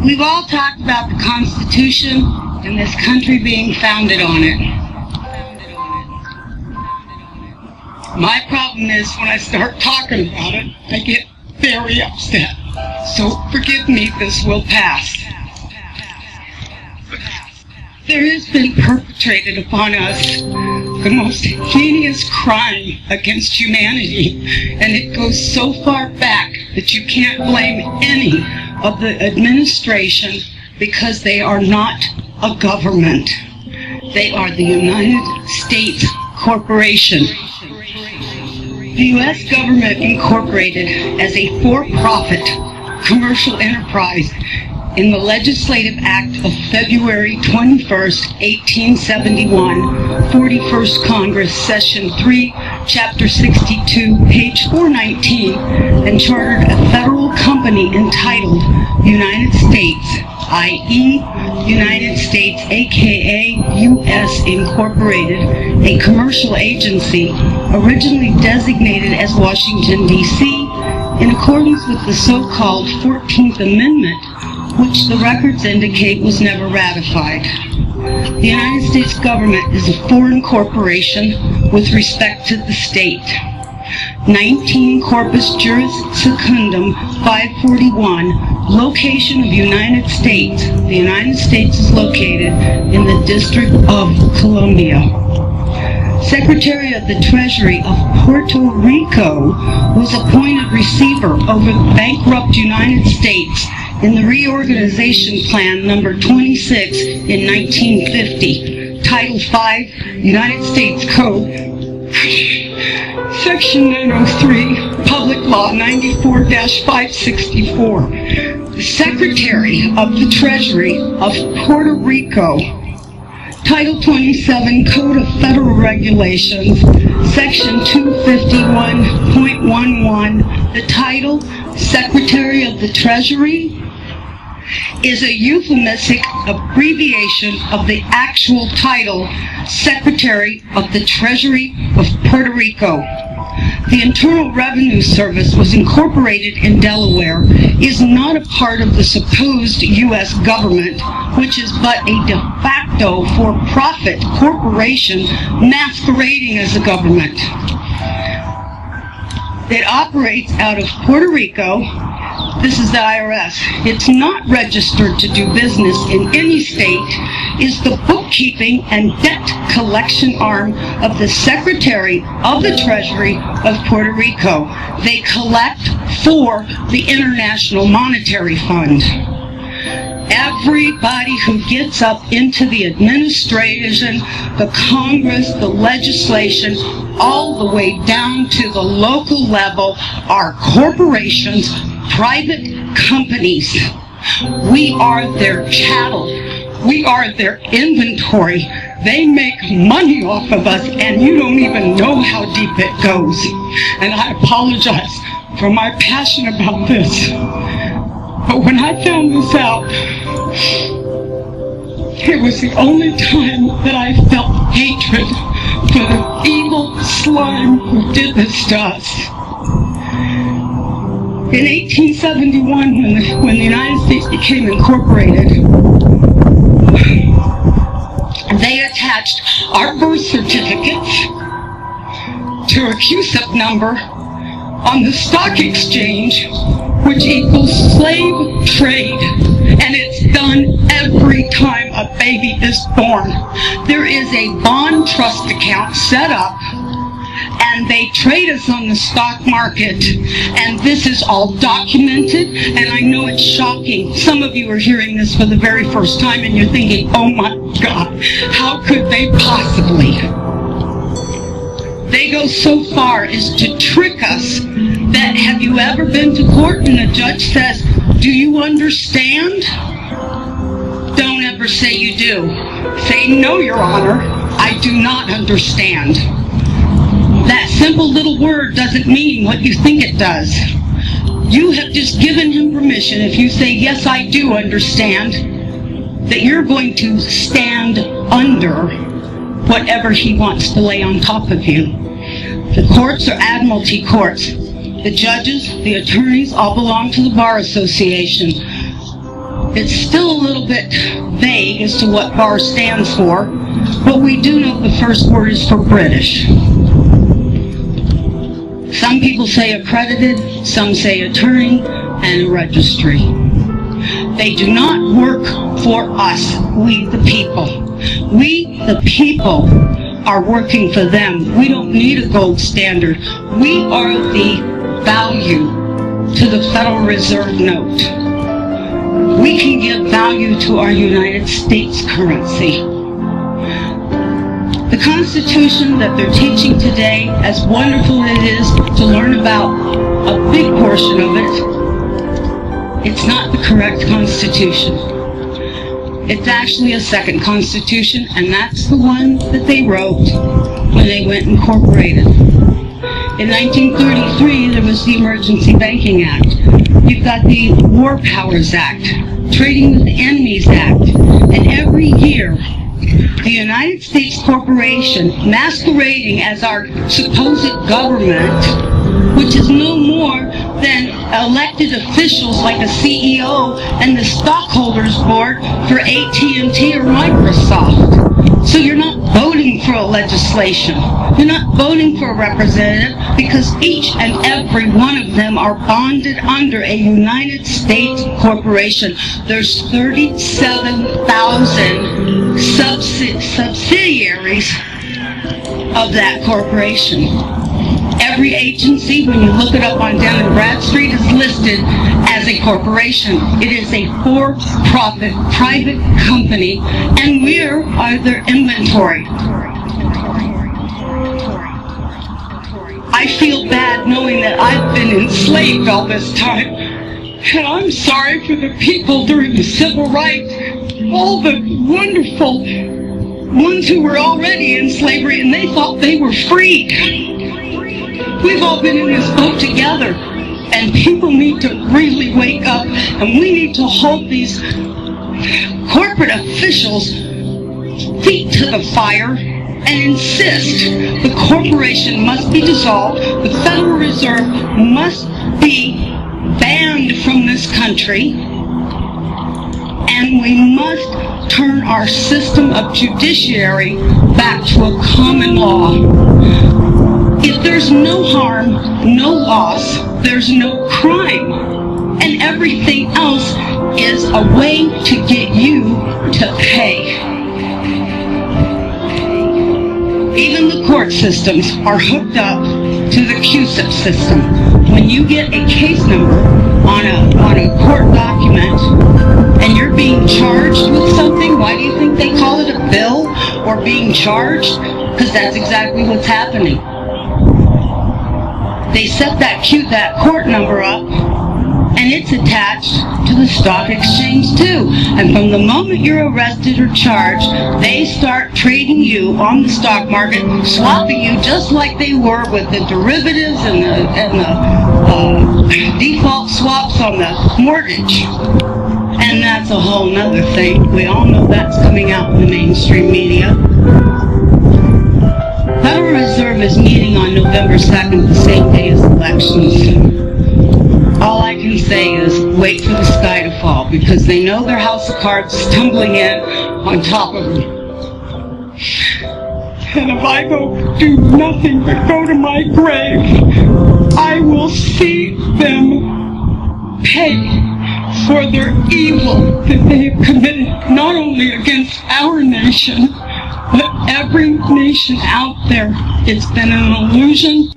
We've all talked about the Constitution and this country being founded on it. My problem is when I start talking about it, I get very upset. So forgive me, this will pass. There has been perpetrated upon us the most heinous crime against humanity, and it goes so far back that you can't blame any of the administration because they are not a government. They are the United States Corporation. The U.S. government incorporated as a for-profit commercial enterprise in the Legislative Act of February 21st, 1871, 41st Congress, Session 3, Chapter 62, page 419, and chartered a federal company entitled United States, i.e. United States, aka U.S. Incorporated, a commercial agency originally designated as Washington, D.C., in accordance with the so-called 14th Amendment, which the records indicate was never ratified. The United States government is a foreign corporation with respect to the state. 19 Corpus Juris Secundum 541, location of United States. The United States is located in the District of Columbia. Secretary of the Treasury of Puerto Rico was appointed receiver over the bankrupt United States in the Reorganization Plan number 26 in 1950, Title 5, United States Code, Section 903, Public Law 94-564. The Secretary of the Treasury of Puerto Rico, Title 27, Code of Federal Regulations, Section 251.11, the title, Secretary of the Treasury, is a euphemistic abbreviation of the actual title, Secretary of the Treasury of Puerto Rico. The Internal Revenue Service was incorporated in Delaware, is not a part of the supposed U.S. government, which is but a de facto for-profit corporation masquerading as a government. It operates out of Puerto Rico. This is the IRS. It's not registered to do business in any state, is the bookkeeping and debt collection arm of the Secretary of the Treasury of Puerto Rico. They collect for the International Monetary Fund. Everybody who gets up into the administration, the Congress, the legislation, all the way down to the local level are corporations, private companies. We are their chattel. We are their inventory. They make money off of us, and you don't even know how deep it goes. And I apologize for my passion about this. But when I found this out, it was the only time that I felt hatred for the evil slime who did this to us. In 1871, when the United States became incorporated, they attached our birth certificates to a CUSIP number on the stock exchange, which equals slave trade. And it's done every time a baby is born. There is a bond trust account set up, and they trade us on the stock market, and this is all documented. And I know it's shocking. Some of you are hearing this for the very first time and you're thinking, oh my God, how could they possibly? They go so far as to trick us that, have you ever been to court and a judge says, do you understand? Don't ever say you do. Say, no, Your Honor, I do not understand. That simple little word doesn't mean what you think it does. You have just given him permission, if you say, yes, I do understand, that you're going to stand under whatever he wants to lay on top of you. The courts are admiralty courts. The judges, the attorneys, all belong to the Bar Association. It's still a little bit vague as to what BAR stands for, but we do know the first word is for British. Some people say accredited, some say attorney, and a registry. They do not work for us, we the people. We the people are working for them. We don't need a gold standard. We are the value to the Federal Reserve note. We can give value to our United States currency. The Constitution that they're teaching today, as wonderful as it is to learn about a big portion of it, it's not the correct Constitution. It's actually a second Constitution, and that's the one that they wrote when they went incorporated. In 1933, there was the Emergency Banking Act. You've got the War Powers Act, Trading with Enemies Act, and every year, the United States corporation, masquerading as our supposed government, which is no more than elected officials like a CEO and the stockholders board for AT&T or Microsoft. So you're not voting for a legislation. You're not voting for a representative because each and every one of them are bonded under a United States corporation. There's 37,000 subsidiaries of that corporation. Every agency, when you look it up on Dun & Bradstreet, is listed as a corporation. It is a for-profit private company, and we're their inventory. I feel bad knowing that I've been enslaved all this time, and I'm sorry for the people during the civil rights, all the wonderful ones who were already in slavery and they thought they were freed. We've all been in this boat together, and people need to really wake up, and we need to hold these corporate officials' feet to the fire and insist the corporation must be dissolved, the Federal Reserve must be banned from this country, and we must turn our system of judiciary back to a common law. If there's no harm, no loss, there's no crime. And everything else is a way to get you to pay. Even the court systems are hooked up to the CUSIP system. When you get a case number on a court document and you're being charged with something, why do you think they call it a bill or being charged? Because that's exactly what's happening. They set that court number up, and it's attached to the stock exchange too. And from the moment you're arrested or charged, they start trading you on the stock market, swapping you just like they were with the derivatives and the default swaps on the mortgage. And that's a whole nother thing. We all know that's coming out in the mainstream media. Federal Reserve is meeting on November 2nd, the same day as elections. All I can say is wait for the sky to fall, because they know their house of cards is tumbling in on top of them. And if I do nothing but go to my grave, I will see them pay for their evil that they have committed, not only against our nation, but every nation out there. It's been an illusion.